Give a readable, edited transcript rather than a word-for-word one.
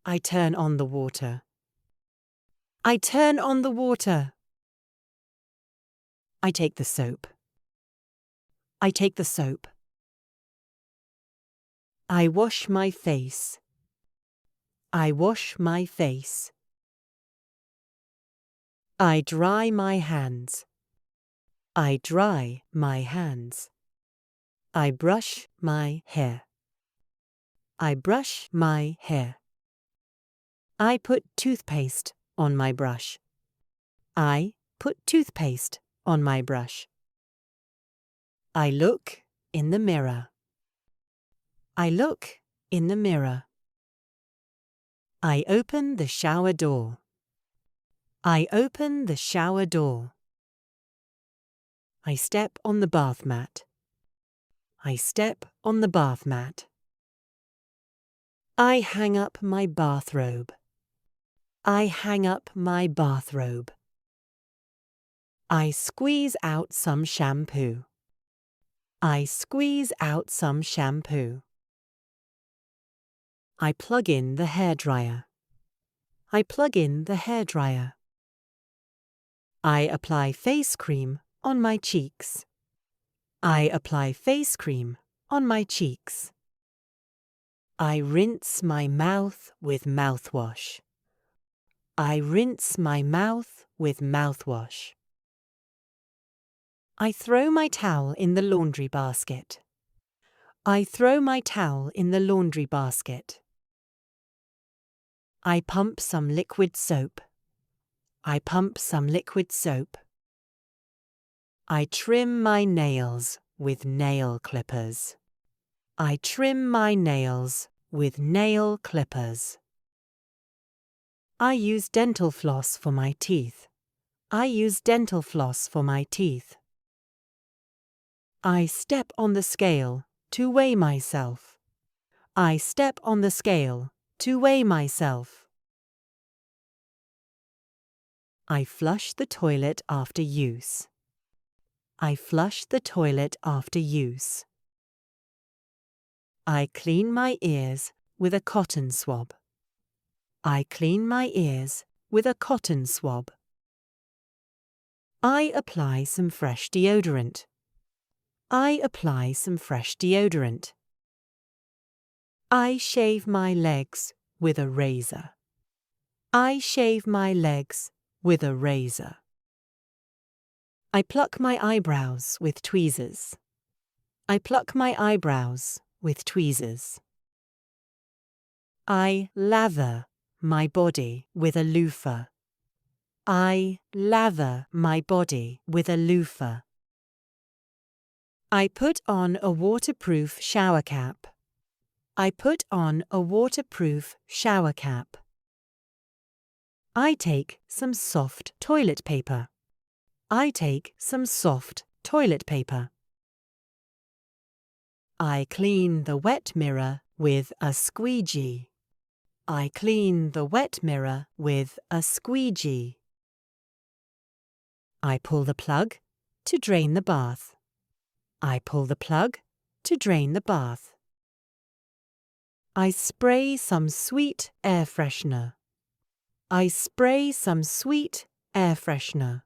I turn on the water. I turn on the water. I take the soap. I take the soap. I wash my face. I wash my face. I dry my hands. I dry my hands. I brush my hair. I brush my hair. I put toothpaste on my brush. I put toothpaste on my brush. I look in the mirror. I look in the mirror. I open the shower door. I open the shower door. I step on the bath mat. I step on the bath mat. I hang up my bathrobe. I hang up my bathrobe. I squeeze out some shampoo. I squeeze out some shampoo. I plug in the hairdryer. I plug in the hairdryer. I apply face cream on my cheeks. I apply face cream on my cheeks. I rinse my mouth with mouthwash. I rinse my mouth with mouthwash. I throw my towel in the laundry basket. I throw my towel in the laundry basket. I pump some liquid soap. I pump some liquid soap. I trim my nails with nail clippers. I trim my nails with nail clippers. I use dental floss for my teeth. I use dental floss for my teeth. I step on the scale to weigh myself. I step on the scale to weigh myself. I flush the toilet after use. I flush the toilet after use. I clean my ears with a cotton swab. I clean my ears with a cotton swab. I apply some fresh deodorant. I apply some fresh deodorant. I shave my legs with a razor. I shave my legs with a razor. I pluck my eyebrows with tweezers. I pluck my eyebrows with tweezers. I lather my body with a loofah. I lather my body with a loofah. I put on a waterproof shower cap. I put on a waterproof shower cap. I take some soft toilet paper. I take some soft toilet paper. I clean the wet mirror with a squeegee. I clean the wet mirror with a squeegee. I pull the plug to drain the bath. I pull the plug to drain the bath. I spray some sweet air freshener. I spray some sweet air freshener.